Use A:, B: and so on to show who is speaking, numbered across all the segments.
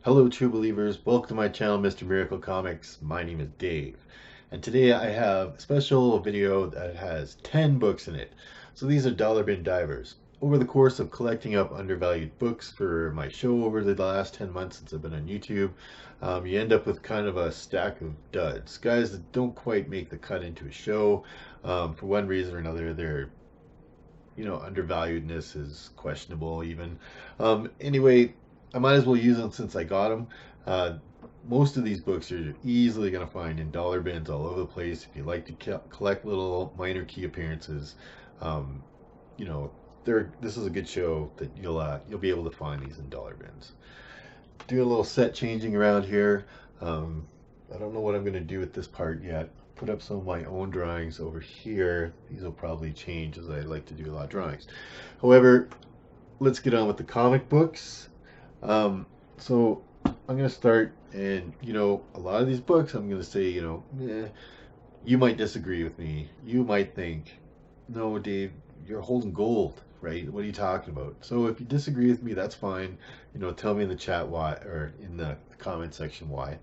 A: Hello, true believers. Welcome to my channel, Mr. Miracle Comics. My name is Dave, and today I have a special video that has 10 books in it. So these are dollar bin divers. Over the course of collecting up undervalued books for my show over the last 10 months since I've been on YouTube, you end up with kind of a stack of duds. Guys that don't quite make the cut into a show for one reason or another. Their undervaluedness is questionable even. Anyway, I might as well use them since I got them. Uh, most of these books are easily going to find in dollar bins all over the place. If you like to collect little minor key appearances, um, you know, this is a good show that you'll be able to find these in dollar bins. Do a little set changing around here. Um, I don't know what I'm going to do with this part yet. Put up some of my own drawings over here. These will probably change as I like to do a lot of drawings. However, let's get on with the comic books. So I'm going to start, and a lot of these books I'm going to say, you might disagree with me. You might think, no, Dave, you're holding gold, right? What are you talking about? So if you disagree with me, that's fine. Tell me in the chat why, or in the comment section why.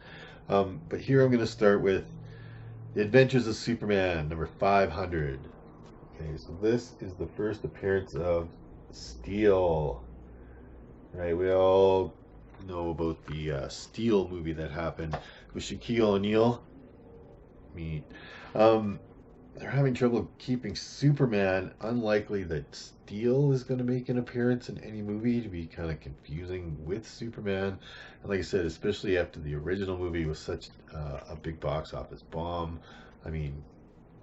A: But here I'm going to start with The Adventures of Superman, number 500. Okay, so this is the first appearance of Steel. Right, we all know about the Steel movie that happened with Shaquille O'Neal. I mean, um, they're having trouble keeping Superman. Unlikely that Steel is going to make an appearance in any movie to be kind of confusing with Superman. And like I said, especially after the original movie was such a big box office bomb. I mean,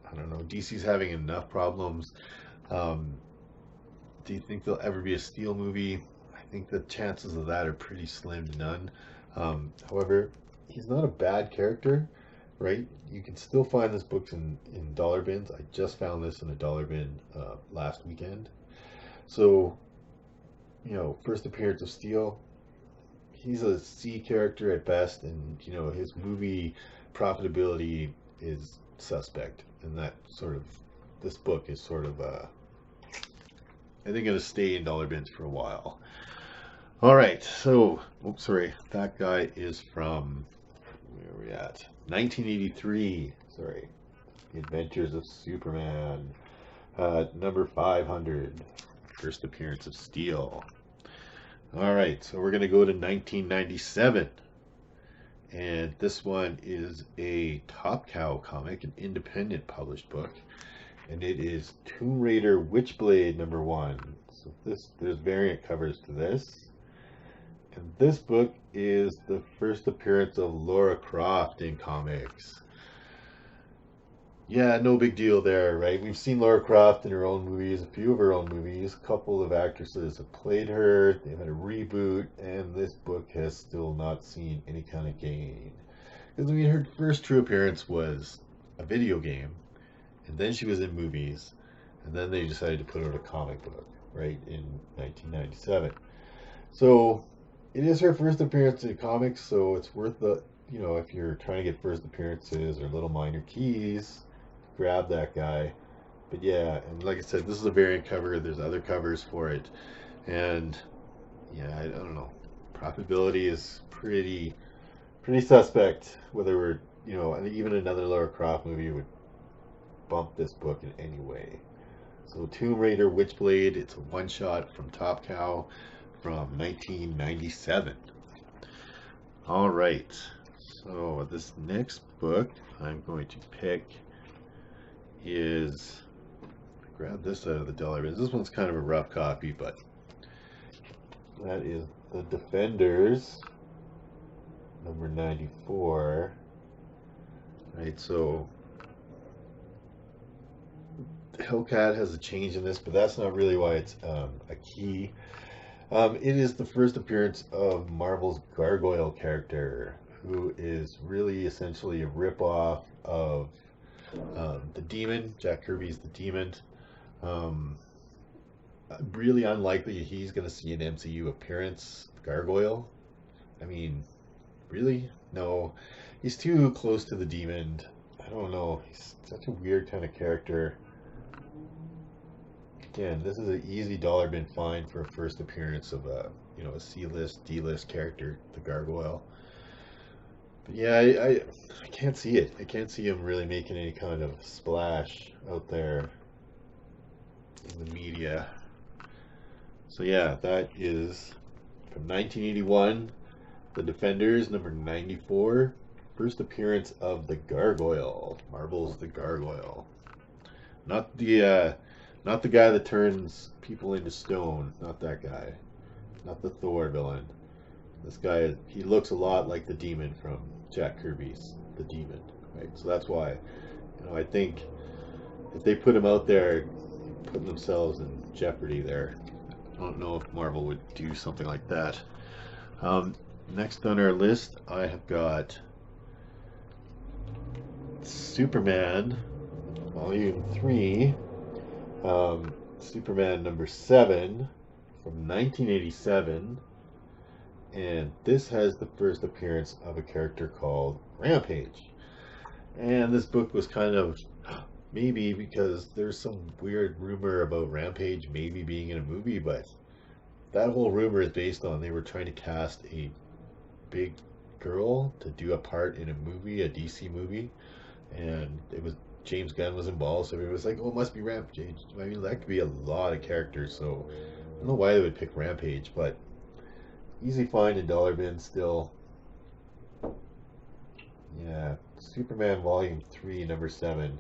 A: I don't know. DC's having enough problems. Um, do you think there'll ever be a Steel movie? I think the chances of that are pretty slim to none. However, he's not a bad character, right? You can still find this book in dollar bins. I just found this in a dollar bin last weekend. So, first appearance of Steel. He's a C character at best, and his movie profitability is suspect, and that sort of this book is sort of I think going to stay in dollar bins for a while. All right, so, oops, sorry, that guy is from, where are we at? 1983, sorry. The Adventures of Superman, number 500, first appearance of Steel. All right, so we're going to go to 1997. And this one is a Top Cow comic, an independent published book. And it is Tomb Raider Witchblade number 1. So there's variant covers to this. And this book is the first appearance of Lara Croft in comics. Yeah, no big deal there, right? We've seen Lara Croft in her own movies, a few of her own movies. A couple of actresses have played her. They've had a reboot, and this book has still not seen any kind of gain. Because, her first true appearance was a video game, and then she was in movies, and then they decided to put out a comic book, right, in 1997. So it is her first appearance in comics, so it's worth if you're trying to get first appearances or little minor keys, grab that guy. But yeah, and like I said, this is a variant cover. There's other covers for it, and yeah, I don't know. Profitability is pretty suspect. Whether we're even another Lara Croft movie would bump this book in any way. So Tomb Raider Witchblade, it's a one shot from Top Cow from 1997. All right, so this next book I'm going to pick is, grab this out of the dollar bin. This one's kind of a rough copy, but that is The Defenders, number 94. Right, so Hellcat has a change in this, but that's not really why it's a key. It is the first appearance of Marvel's Gargoyle character, who is really essentially a ripoff of the Demon. Jack Kirby's the Demon. Really unlikely he's going to see an MCU appearance. Gargoyle. I mean, really? No. He's too close to the Demon. I don't know. He's such a weird kind of character. Again, this is an easy dollar bin find for a first appearance of a, you know, a C-list, D-list character, the Gargoyle. But yeah, I can't see it. I can't see him really making any kind of splash out there in the media. So yeah, that is from 1981, The Defenders, number 94. First appearance of the Gargoyle. Marvel's the Gargoyle. Not the guy that turns people into stone. Not that guy. Not the Thor villain. This guy, he looks a lot like the demon from Jack Kirby's The Demon, right? So that's why, you know, I think if they put him out there, putting themselves in jeopardy there. I don't know if Marvel would do something like that. Next on our list, I have got Superman, Volume 3, Superman number 7 from 1987. And this has the first appearance of a character called Rampage. And this book was kind of maybe because there's some weird rumor about Rampage maybe being in a movie, but that whole rumor is based on they were trying to cast a big girl to do a part in a movie, a DC movie, and it was James Gunn was involved, so everybody was like, "Oh, it must be Rampage." I mean, that could be a lot of characters, so I don't know why they would pick Rampage, but easy find in dollar bin still. Yeah, Superman Volume 3, number 7.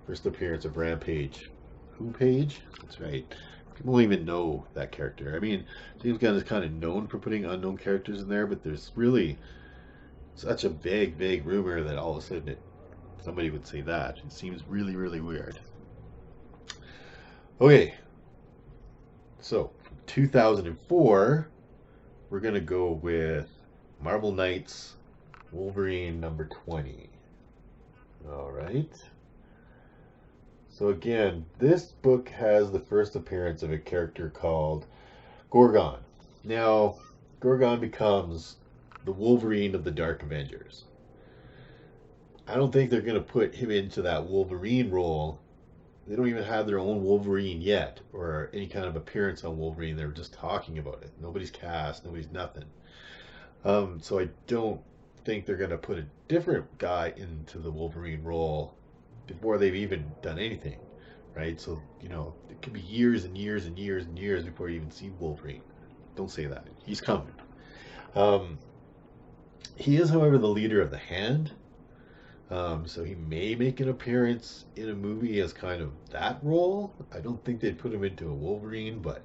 A: First appearance of Rampage. Who Page? That's right. People don't even know that character. I mean, James Gunn is kind of known for putting unknown characters in there, but there's really such a vague rumor that all of a sudden somebody would say that. It seems really weird. Okay, so 2004, we're going to go with Marvel Knights Wolverine number 20. All right. So again, this book has the first appearance of a character called Gorgon. Now, Gorgon becomes the Wolverine of the Dark Avengers. I don't think they're going to put him into that Wolverine role. They don't even have their own Wolverine yet, or any kind of appearance on Wolverine. They're just talking about it. Nobody's cast, nobody's nothing. So I don't think they're going to put a different guy into the Wolverine role before they've even done anything, right? So, you know, it could be years and years and years and years before you even see Wolverine. Don't say that. He's coming. He is, however, the leader of the Hand. So he may make an appearance in a movie as kind of that role. I don't think they'd put him into a Wolverine, but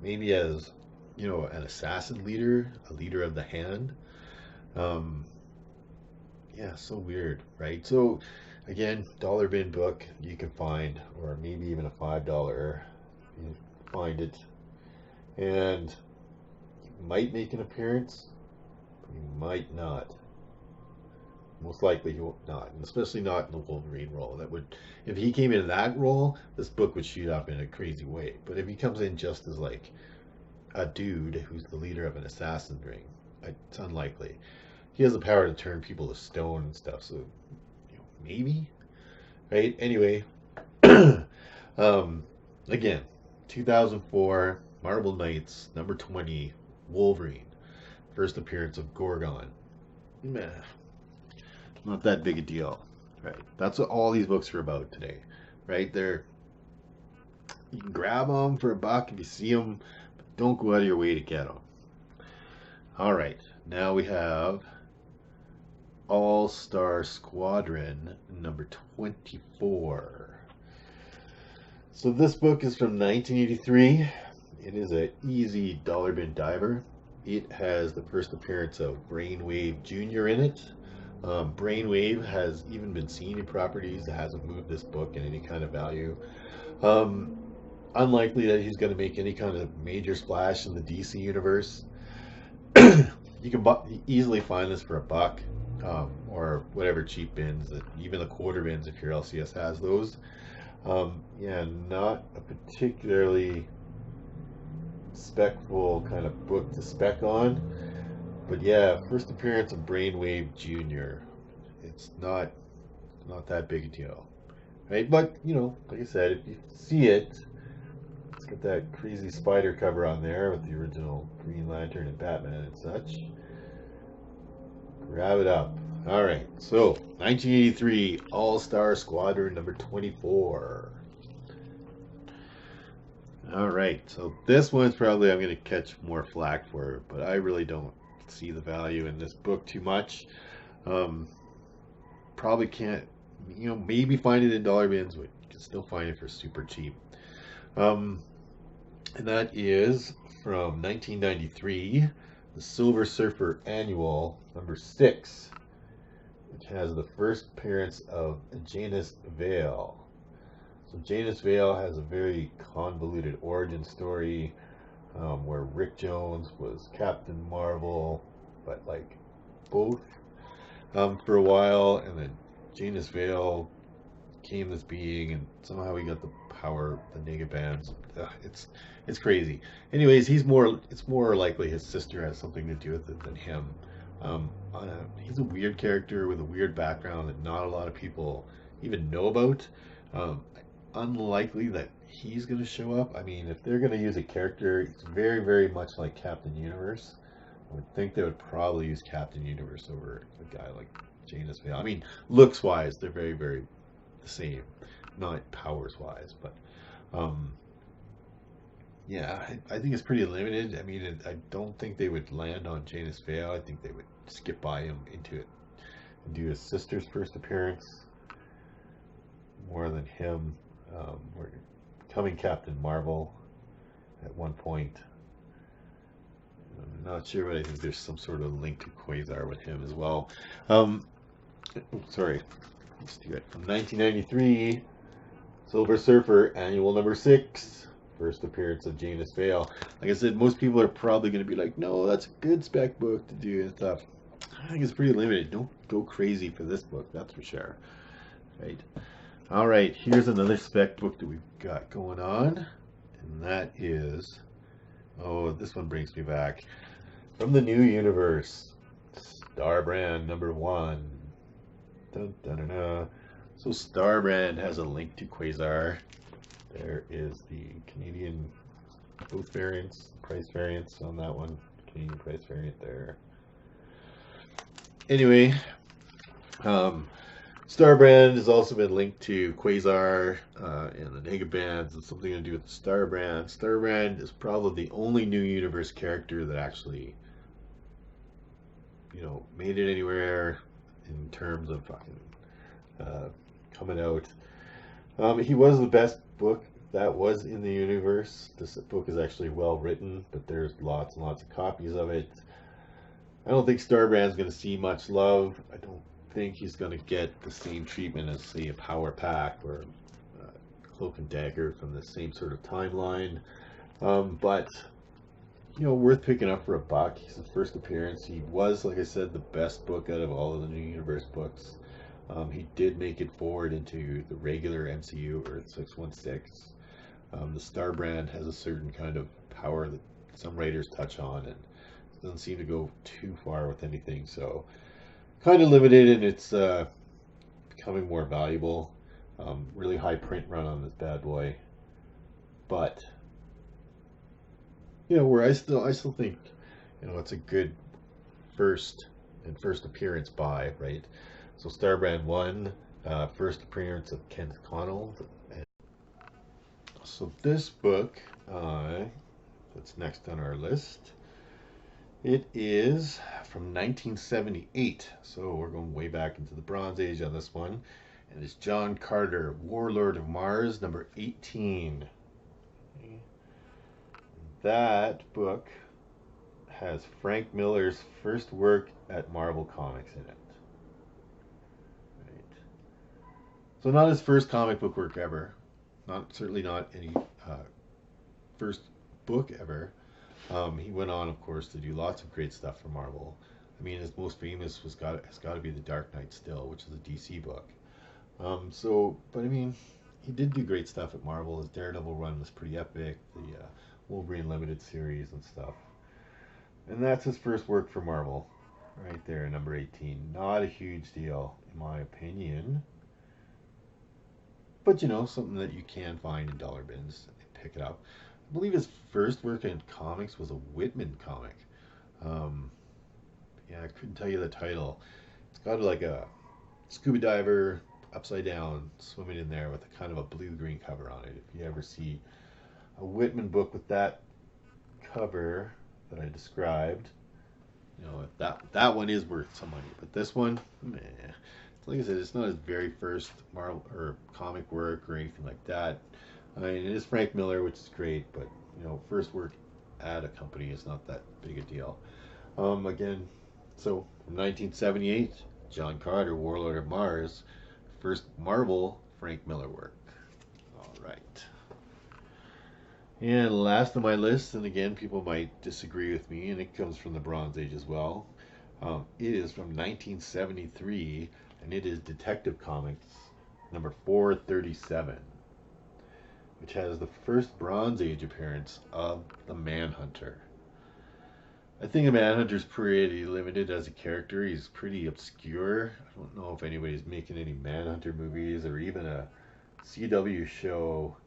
A: maybe as, you know, an assassin leader, a leader of the Hand. Yeah, so weird, right? So again, dollar bin book you can find, or maybe even a $5 you find it, and he might make an appearance, but he might not. Most likely he will not, and especially not in the Wolverine role. That would, if he came in that role, this book would shoot up in a crazy way. But if he comes in just as like a dude who's the leader of an assassin ring, it's unlikely. He has the power to turn people to stone and stuff, so you know, maybe, right? Anyway, again, 2004 Marvel Knights number 20 Wolverine, first appearance of Gorgon. Meh. Not that big a deal, right? That's what all these books are about today, right? You can grab them for $1 if you see them, but don't go out of your way to get them. All right, now we have Star Squadron number 24. So this book is from 1983. It is an easy dollar bin diver. It has the first appearance of Brainwave Jr. in it. Brainwave has even been seen in properties that hasn't moved this book in any kind of value. Unlikely that he's going to make any kind of major splash in the DC universe. You can easily find this for $1, or whatever cheap bins, that even the quarter bins if your LCS has those. Yeah, not a particularly specful kind of book to spec on. But yeah, first appearance of Brainwave Jr. It's not that big a deal, right? But you know, like I said, if you see it, Got that crazy spider cover on there with the original Green Lantern and Batman and such. Grab it up. All right, so 1983 All-Star Squadron number 24. All right, so this one's probably I'm going to catch more flack for, but I really don't see the value in this book too much. Um, Probably can't, maybe find it in dollar bins, but you can still find it for super cheap. And that is from 1993, the Silver Surfer Annual number 6, which has the first appearance of Genis-vell. So Genis-vell has a very convoluted origin story where Rick Jones was Captain Marvel, but like both for a while, and then Genis-vell came this being, and somehow he got the power, the negabands. It's crazy. Anyways, it's more likely his sister has something to do with it than him. He's a weird character with a weird background that not a lot of people even know about. Unlikely that he's going to show up. I mean, if they're going to use a character, it's very, very much like Captain Universe. I would think they would probably use Captain Universe over a guy like Genis-vell. I mean, looks wise, they're very, very the same, not powers wise, but yeah, I think it's pretty limited. I mean, I don't think they would land on Genis-vell. I think they would skip by him into it and do his sister's first appearance more than him. We're becoming Captain Marvel at one point. I'm not sure, but I think there's some sort of link to Quasar with him as well. Sorry, let's do it. From 1993, Silver Surfer Annual number 6, first appearance of Genis-vell. Like I said, most people are probably going to be like, no, that's a good spec book to do and stuff. I think it's pretty limited. Don't go crazy for this book, that's for sure. Right. All right, here's another spec book that we've got going on, and that is, oh, this one brings me back. From the New Universe, Starbrand number 1. Dun, dun, dun, dun. So Starbrand has a link to Quasar. There is the Canadian, both variants, price variants on that one. Canadian price variant there. Anyway, Starbrand has also been linked to Quasar and the Negabands and something to do with Starbrand. Starbrand is probably the only New Universe character that actually, made it anywhere in terms of coming out. He was the best book that was in the universe. This book is actually well written, but there's lots and lots of copies of it. I don't think Starbrand's going to see much love. I don't think he's going to get the same treatment as, say, a Power Pack or Cloak and Dagger from the same sort of timeline. But worth picking up for $1. He's the first appearance. He was, like I said, the best book out of all of the New Universe books. He did make it forward into the regular MCU Earth 616. The Starbrand has a certain kind of power that some writers touch on, and doesn't seem to go too far with anything. So kind of limited, and it's becoming more valuable. Really high print run on this bad boy, but where I still think it's a good first appearance buy, right? So Starbrand 1, first appearance of Kenneth Connell. So this book that's next on our list, it is from 1978, so we're going way back into the Bronze Age on this one, and it's John Carter, Warlord of Mars, number 18. That book has Frank Miller's first work at Marvel Comics in it. Right. So not his first comic book work ever, certainly not any first book ever. He went on, of course, to do lots of great stuff for Marvel. I mean, his most famous has got to be The Dark Knight still, which is a DC book. But I mean, he did do great stuff at Marvel. His Daredevil run was pretty epic. The Wolverine limited series and stuff. And that's his first work for Marvel, right there, number 18. Not a huge deal, in my opinion. But something that you can find in dollar bins and pick it up. believe his first work in comics was a Whitman comic. Um, yeah, I couldn't tell you the title. It's got like a scuba diver upside down swimming in there with a kind of a blue green cover on it. If you ever see a Whitman book with that cover that I described, you know that one is worth some money. But this one, meh. Like I said, it's not his very first Marvel or comic work or anything like that. I mean, it is Frank Miller, which is great, but you know, first work at a company is not that big a deal. Again, so from 1978, John Carter, Warlord of Mars, first Marvel Frank Miller work. All right. And last on my list, and again, people might disagree with me, and it comes from the Bronze Age as well. It is from 1973, and it is Detective Comics number 437, which has the first Bronze Age appearance of the Manhunter. I think the Manhunter's pretty limited as a character. He's pretty obscure. I don't know if anybody's making any Manhunter movies or even a CW show.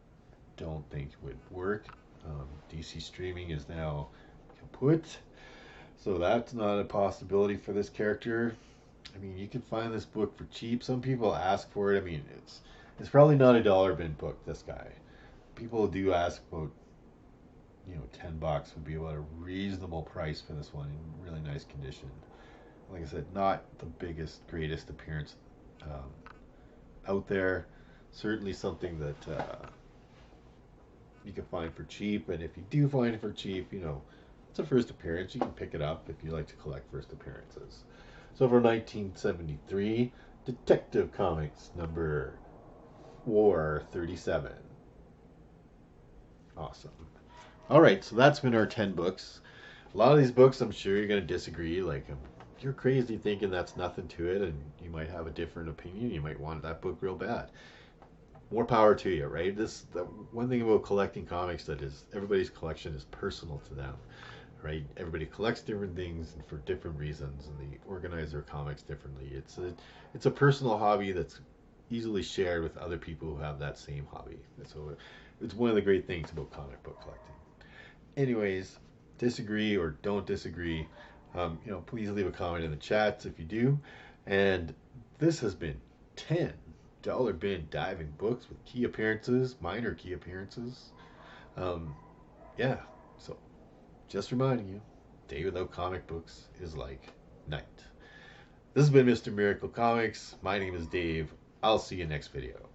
A: Don't think would work. DC streaming is now kaput, so that's not a possibility for this character. I mean, you can find this book for cheap. Some people ask for it. I mean, it's probably not a dollar bin book. This guy, people do ask about, you know, $10 would be about a reasonable price for this one in really nice condition. Like I said, not the biggest, greatest appearance out there. Certainly something that you can find for cheap. And if you do find it for cheap, you know, it's a first appearance. You can pick it up if you like to collect first appearances. So for 1973, Detective Comics number 437. Awesome. All right, so that's been our 10 books. A lot of these books, I'm sure you're going to disagree. Like, you're crazy thinking that's nothing to it, and you might have a different opinion. You might want that book real bad. More power to you, right? The one thing about collecting comics that is everybody's collection is personal to them, right? Everybody collects different things for different reasons, and they organize their comics differently. It's a personal hobby that's easily shared with other people who have that same hobby. So it's one of the great things about comic book collecting. Anyways, disagree or don't disagree, you know, please leave a comment in the chats if you do. And this has been 10 dollar bin diving books with key appearances, minor key appearances. Yeah, so just reminding you, day without comic books is like night. This has been Mr. Miracle Comics. My name is Dave. I'll see you next video.